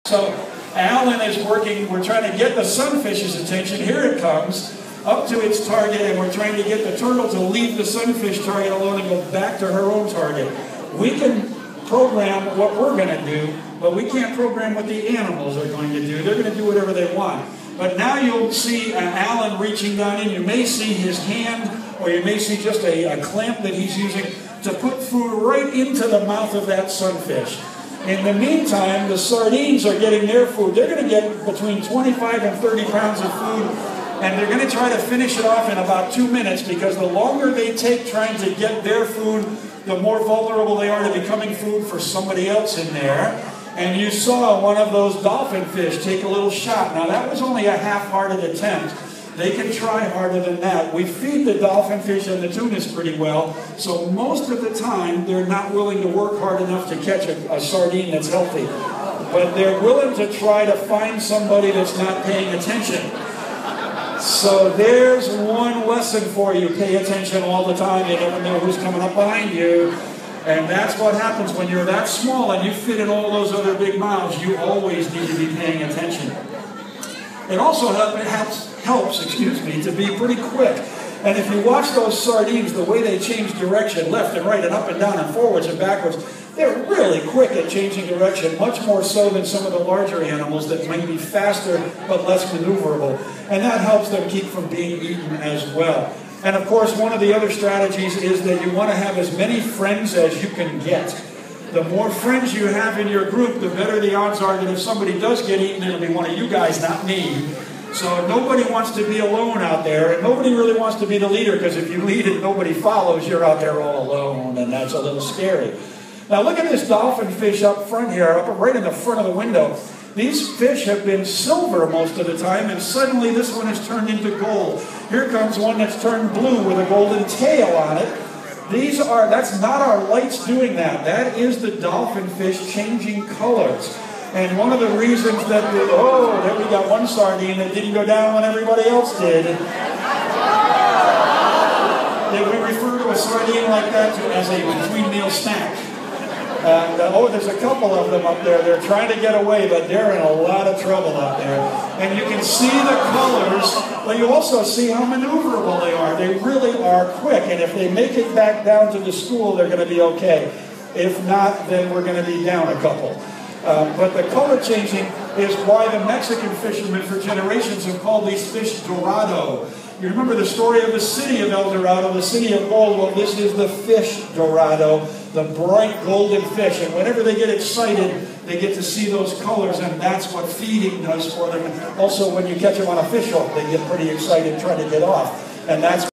So Alan is working, we're trying to get the sunfish's attention. Here it comes, up to its target, and we're trying to get the turtle to leave the sunfish target alone and go back to her own target. We can program what we're going to do, but we can't program what the animals are going to do. They're going to do whatever they want. But now you'll see Alan reaching down in. You may see his hand, or you may see just a clamp that he's using to put food right into the mouth of that sunfish. In the meantime, the sardines are getting their food. They're going to get between 25 and 30 pounds of food, and they're going to try to finish it off in about 2 minutes, because the longer they take trying to get their food, the more vulnerable they are to becoming food for somebody else in there. And you saw one of those dolphin fish take a little shot. Now, that was only a half-hearted attempt. They can try harder than that. We feed the dolphin fish and the tunas pretty well, so most of the time they're not willing to work hard enough to catch a sardine that's healthy. But they're willing to try to find somebody that's not paying attention. So there's one lesson for you. Pay attention all the time. You never know who's coming up behind you. And that's what happens when you're that small and you fit in all those other big mouths. You always need to be paying attention. It also helps, to be pretty quick. And if you watch those sardines, the way they change direction, left and right and up and down and forwards and backwards, they're really quick at changing direction, much more so than some of the larger animals that might be faster but less maneuverable. And that helps them keep from being eaten as well. And of course, one of the other strategies is that you want to have as many friends as you can get. The more friends you have in your group, the better the odds are that if somebody does get eaten, it'll be one of you guys, not me. So nobody wants to be alone out there, and nobody really wants to be the leader, because if you lead and nobody follows, you're out there all alone, and that's a little scary. Now look at this dolphin fish up front here, up right in the front of the window. These fish have been silver most of the time, and suddenly this one has turned into gold. Here comes one that's turned blue with a golden tail on it. That's not our lights doing that. That is the dolphin fish changing colors. And one of the reasons that there we got one sardine that didn't go down when everybody else did. Did we refer to a sardine like that as a between meal snack? And, there's a couple of them up there. They're trying to get away, but they're in a lot of trouble out there. And you can see the colors, but you also see how maneuverable they are. They really are quick, and if they make it back down to the school, they're going to be okay. If not, then we're going to be down a couple. But the color changing is why the Mexican fishermen for generations have called these fish dorado. You remember the story of the city of El Dorado, the city of gold? Well, this is the fish dorado, the bright golden fish. And whenever they get excited, they get to see those colors, and that's what feeding does for them. And also, when you catch them on a fish hook, they get pretty excited trying to get off. And that's